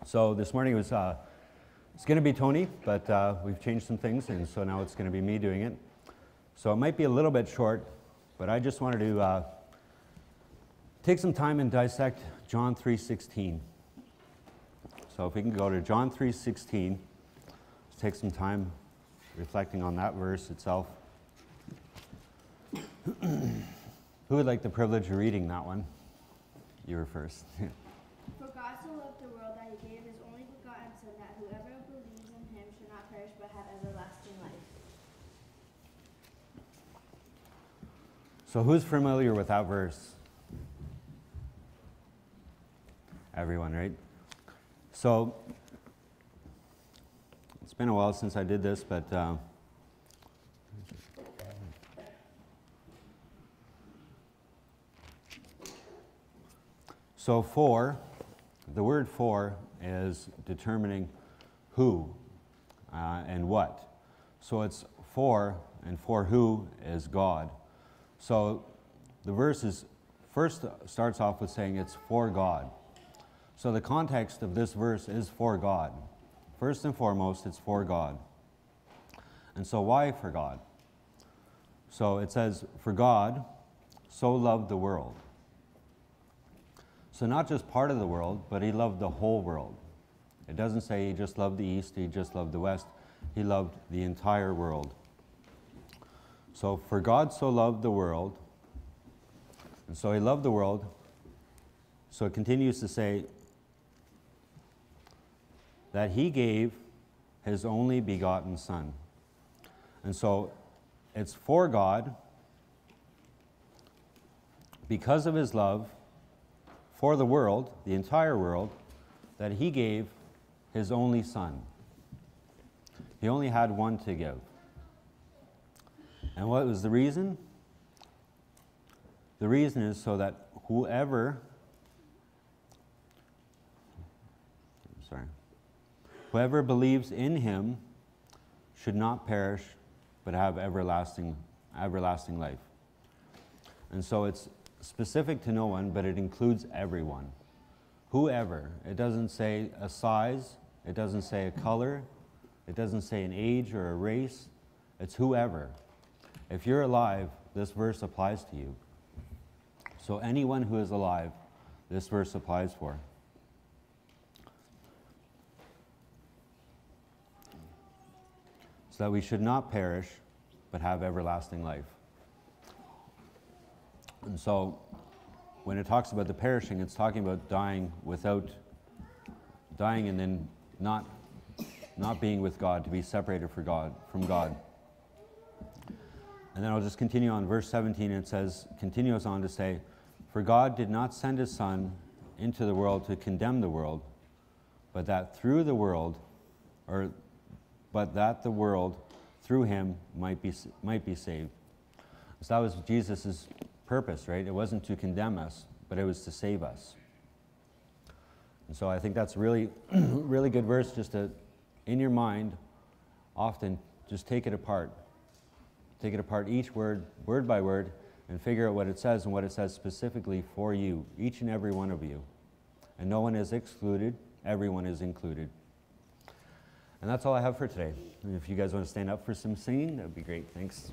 So this morning it's going to be Tony, but we've changed some things, and so now it's going to be me doing it. So it might be a little bit short, but I just wanted to take some time and dissect John 3:16. So if we can go to John 3:16, let's take some time reflecting on that verse itself. Who would like the privilege of reading that one? You were first. For God so loved the world that he gave his only begotten Son, that whoever believes in him should not perish but have everlasting life. So who's familiar with that verse? Everyone, right? So it's been a while since I did this, but so for, the word for is determining who and what. So it's for, and for who is God. So the verse is, first starts off with saying it's for God. So the context of this verse is for God. First and foremost, it's for God. And so why for God? So it says, for God so loved the world. So not just part of the world, but he loved the whole world. It doesn't say he just loved the East, he just loved the West. He loved the entire world. So for God so loved the world, and so he loved the world. So it continues to say that he gave his only begotten Son. And so it's for God, because of his love for the world, the entire world, that he gave his only Son. He only had one to give. And what was the reason? The reason is so that whoever believes in him should not perish, but have everlasting life. And so it's specific to no one, but it includes everyone. Whoever. It doesn't say a size, it doesn't say a color, it doesn't say an age or a race. It's whoever. If you're alive, this verse applies to you. So anyone who is alive, this verse applies for. So that we should not perish, but have everlasting life. And so, when it talks about the perishing, it's talking about dying and then not being with God, to be separated from God. And then I'll just continue on verse 17. It says, continues on to say, for God did not send his Son into the world to condemn the world, but that the world through him might be saved. So that was Jesus' purpose, right? It wasn't to condemn us, but it was to save us. And so I think that's really, really good verse, just to, in your mind, often just take it apart. Take it apart, each word by word, and figure out what it says and what it says specifically for you, each and every one of you. And no one is excluded, everyone is included. And that's all I have for today. And if you guys want to stand up for some singing, that would be great. Thanks.